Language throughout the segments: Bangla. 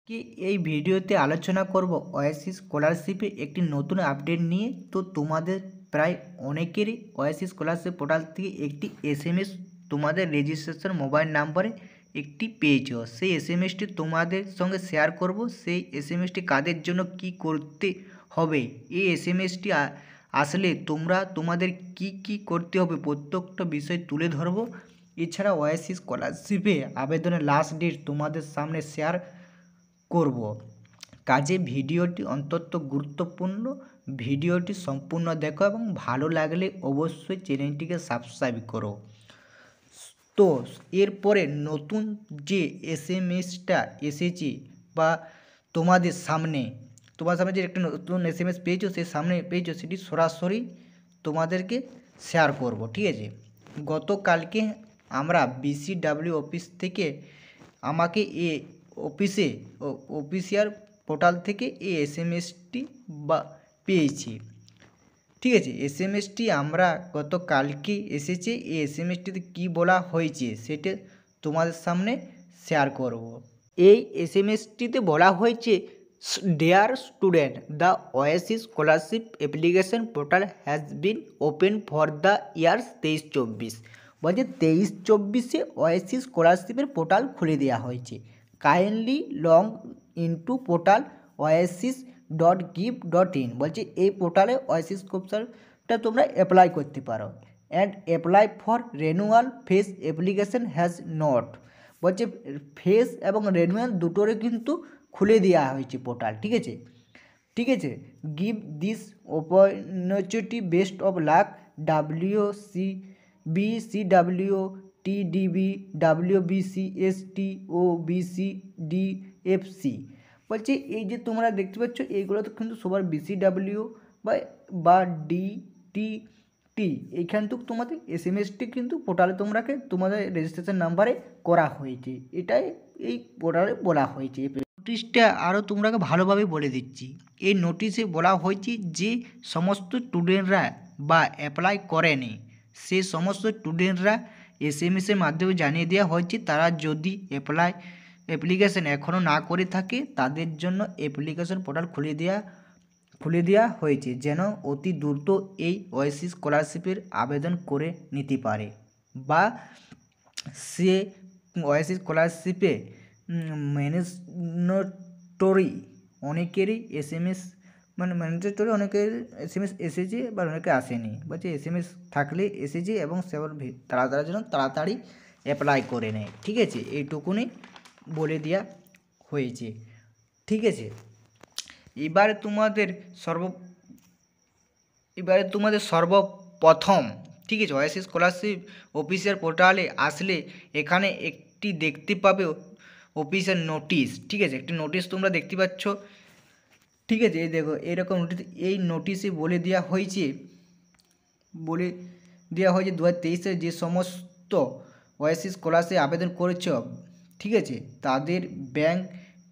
কি এই ভিডিওতে আলোচনা করব ওয়াইসিস স্কলারশিপে একটি নতুন আপডেট নিয়ে। তো তোমাদের প্রায় অনেকেরই ওয়াইসিস স্কলারশিপ পোর্টাল থেকে একটি এসএমএস তোমাদের রেজিস্ট্রেশন মোবাইল নাম্বারে একটি পেয়েছো। সেই এসএমএসটি তোমাদের সঙ্গে শেয়ার করব। সেই এসএমএসটি কাদের জন্য কি করতে হবে, এই এসএমএসটি আসলে তোমাদের কি করতে হবে প্রত্যেকটা বিষয় তুলে ধরবো। এছাড়া ওয়াইসিস স্কলারশিপে আবেদনের লাস্ট ডেট তোমাদের সামনে শেয়ার করব। কাজে ভিডিওটি অত্যন্ত গুরুত্বপূর্ণ। ভিডিওটি সম্পূর্ণ দেখো এবং ভালো লাগলে অবশ্যই চ্যানেলটিকে সাবস্ক্রাইব করো। তো এরপরে নতুন যে এসএমএসটা এসেছে বা তোমাদের সামনে যে একটা নতুন এসএমএস পেয়েছো, সেই সামনে পেয়েছো, সেটি সরাসরি তোমাদেরকে শেয়ার করব। ঠিক আছে, গতকালকে আমরা বিসিডাব্লিউ অফিস থেকে আমাকে অফিসিয়াল পোর্টাল থেকে এই এসএমএসটি পেয়েছি। ঠিক আছে, এসএমএসটি আমরা গতকালকে এসেছে। এই এসএমএসটিতে কী বলা হয়েছে সেটা তোমাদের সামনে শেয়ার করব। এই এসএমএসটিতে বলা হয়েছে, dear student, the Oasis scholarship application portal has been open for the years 23-24। বলছে 23-24-এ ওয়াইসিস স্কলারশিপের পোর্টাল খুলে দেওয়া হয়েছে। Kindly log into portal oasis.gib.in। বলছে এই পোর্টালে ওয়াইসিস স্কলারশিপটা তোমরা অ্যাপ্লাই করতে পারো। And apply for renewal face application has not. বলছে ফেস এবং রেনুয়াল দুটোরে কিন্তু খুলে দেওয়া হয়েছে পোর্টাল। ঠিক আছে, give this opportunity best of luck WCBCW TDB WBCST OBC DFC। বলছে এই যে তোমরা দেখতে পাচ্ছ, এইগুলো তো কিন্তু সবার BCW বা DTT এইখান থেকে তোমাদের এসএমএসটি কিন্তু পোর্টালে তোমাদের রেজিস্ট্রেশন নাম্বারে করা হয়েছে। এটাই এই পোর্টালে বলা হয়েছে। নোটিশটা আরও তোমরাকে ভালোভাবে বলে দিচ্ছি। এই নোটিশে বলা হয়েছে যে সমস্ত স্টুডেন্টরা বা অ্যাপ্লাই করেনি সে সমস্ত স্টুডেন্টরা এসএমএসের মাধ্যমে জানিয়ে দেওয়া হয়েছে, তারা যদি অ্যাপ্লিকেশন এখনও না করে থাকে তাদের জন্য অ্যাপ্লিকেশন পোর্টাল খুলে দেওয়া হয়েছে, যেন অতি দ্রুত এই ওয়াইসিস স্কলারশিপের আবেদন করে নিতে পারে। বা সে ওয়াইসিস স্কলারশিপে ম্যান্ডেটরি অনেকেরই এসএমএস ম্যান্ডেটরি অনেকের এসএমএস এসেছে বা অনেকে আসেনি। বলছে এসএমএস থাকলে এসেছে এবং সেবার তাড়াতাড়ির জন্য তাড়াতাড়ি অ্যাপ্লাই করে নেয়। ঠিক আছে, এইটুকুনি বলে দেওয়া হয়েছে। ঠিক আছে, এবারে তোমাদের সর্বপ্রথম, ঠিক আছে, ওয়াইসিস স্কলারশিপ অফিসিয়াল পোর্টালে আসলে এখানে একটি দেখতে পাবে অফিসিয়াল নোটিশ। ঠিক আছে, একটি নোটিশ তোমরা দেখতে পাচ্ছ। ঠিক আছে, এই দেখো এরকম নোটিশ। এই নোটিশে বলে দেওয়া হয়েছে 2023-এ যে সমস্ত ওয়াইসিস স্কলারশিপ আবেদন করেছ, ঠিক আছে, তাদের ব্যাঙ্ক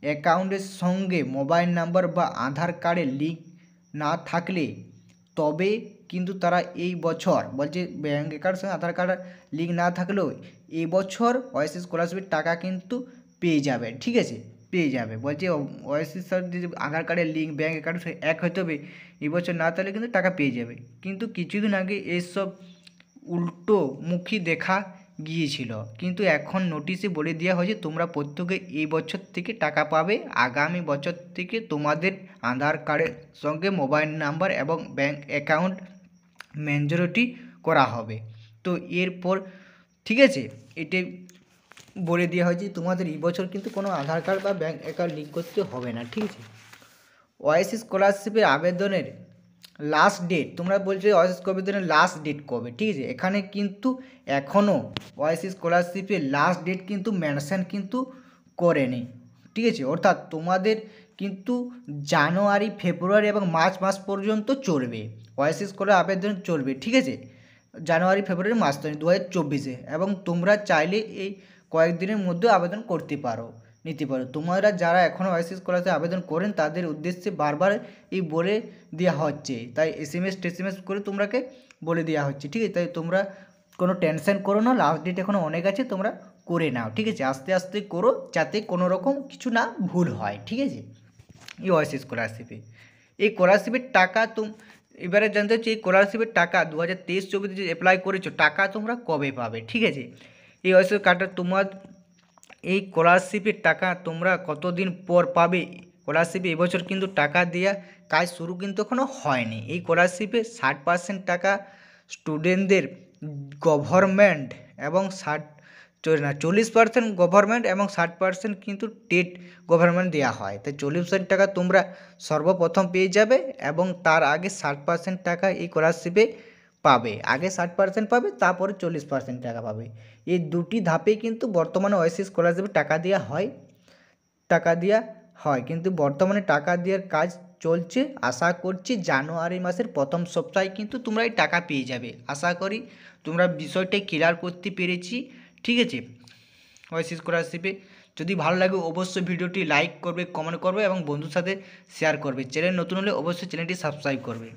অ্যাকাউন্টের সঙ্গে মোবাইল নাম্বার বা আধার কার্ডের লিঙ্ক না থাকলে তবে কিন্তু তারা এই বছর, বলছে ব্যাঙ্ক অ্যাকাউন্টের সঙ্গে আধার কার্ড লিঙ্ক না থাকলেও এই বছর ওয়াইসিস স্কলারশিপের টাকা কিন্তু পেয়ে যাবে। ঠিক আছে, পেয়ে যাবে। বলছে ওয়াইসিস যদি আধার কার্ডের লিঙ্ক ব্যাঙ্ক অ্যাকাউন্টের সঙ্গে এক হতে হবে, এই বছর না থাকলে কিন্তু টাকা পেয়ে যাবে। কিন্তু কিছুদিন আগে এইসব উল্টোমুখী দেখা গিয়েছিল, কিন্তু এখন নোটিশে বলে দেওয়া হয়েছে তোমরা প্রত্যেকে এই বছর থেকে টাকা পাবে। আগামী বছর থেকে তোমাদের আধার কার্ডের সঙ্গে মোবাইল নাম্বার এবং ব্যাঙ্ক অ্যাকাউন্ট ম্যান্ডেটরি করা হবে। তো এরপর, ঠিক আছে, এটাই বলে দেওয়া হয়েছে তোমাদের এই বছর কিন্তু কোনো আধার কার্ড বা ব্যাঙ্ক অ্যাকাউন্ট লিঙ্ক করতে হবে না। ঠিক আছে, ওয়াইসিস স্কলারশিপের আবেদনের লাস্ট ডেট, তোমরা বলছো ওয়াইসিস আবেদনের লাস্ট ডেট কবে। ঠিক আছে, এখানে কিন্তু এখনও ওয়াইসিস স্কলারশিপের লাস্ট ডেট কিন্তু মেনশন কিন্তু করেনি। ঠিক আছে, অর্থাৎ তোমাদের কিন্তু জানুয়ারি, ফেব্রুয়ারি এবং মার্চ মাস পর্যন্ত চলবে ওয়াইসিস স্কলার আবেদন চলবে। ঠিক আছে, জানুয়ারি, ফেব্রুয়ারি, মার্চ 2024-এ, এবং তোমরা চাইলে এই কয়েকদিনের মধ্যে আবেদন নিতে পারো। তোমরা যারা এখনও ওয়াইসিস স্কলারশিপ আবেদন করেন তাদের উদ্দেশ্যে বারবার এই বলে দেওয়া হচ্ছে, তাই এসএমএস করে তোমরাকে বলে দেওয়া হচ্ছে। ঠিক আছে, তাই তোমরা কোনো টেনশন করো না, লাস্ট ডেট এখনও অনেক আছে, তোমরা করে নাও, ঠিক আছে? আস্তে আস্তে করো যাতে কোনো রকম কিছু না ভুল হয়, ঠিক আছে? এই ওয়াইসি স্কলারশিপে এই স্কলারশিপের টাকা এবারে জানতে হচ্ছে এই স্কলারশিপের টাকা 2023-24 যে অ্যাপ্লাই করেছো টাকা তোমরা কবে পাবে, ঠিক আছে? এই ওয়াইসি কার্ডটা তোমার এই স্কলারশিপের টাকা তোমরা কতদিন পর পাবে। স্কলারশিপে এবছর কিন্তু টাকা দেওয়া কাজ শুরু কিন্তু এখনও হয়নি। এই স্কলারশিপে 60% টাকা স্টুডেন্টদের গভর্নমেন্ট এবং 40% গভর্নমেন্ট এবং 60% কিন্তু স্টেট গভর্নমেন্ট দেওয়া হয়। তাই 40% টাকা তোমরা সর্বপ্রথম পেয়ে যাবে এবং তার আগে 60% টাকা এই স্কলারশিপে পাবে। আগে 60% পাবে, তারপরে 40% টাকা পাবে। এই দুটি ধাপেই কিন্তু বর্তমানে ওয়াইসি স্কলারশিপে টাকা দেওয়া হয় কিন্তু বর্তমানে টাকা দেওয়ার কাজ চলছে। আশা করছি জানুয়ারি মাসের প্রথম সপ্তাহে কিন্তু তোমরা এই টাকা পেয়ে যাবে। আশা করি তোমরা বিষয়টাই ক্লিয়ার করতে পেরেছি, ঠিক আছে? ওয়াইসি স্কলারশিপে যদি ভালো লাগে অবশ্যই ভিডিওটি লাইক করবে, কমেন্ট করবে এবং বন্ধুর সাথে শেয়ার করবে। চ্যানেল নতুন হলে অবশ্যই চ্যানেলটি সাবস্ক্রাইব করবে।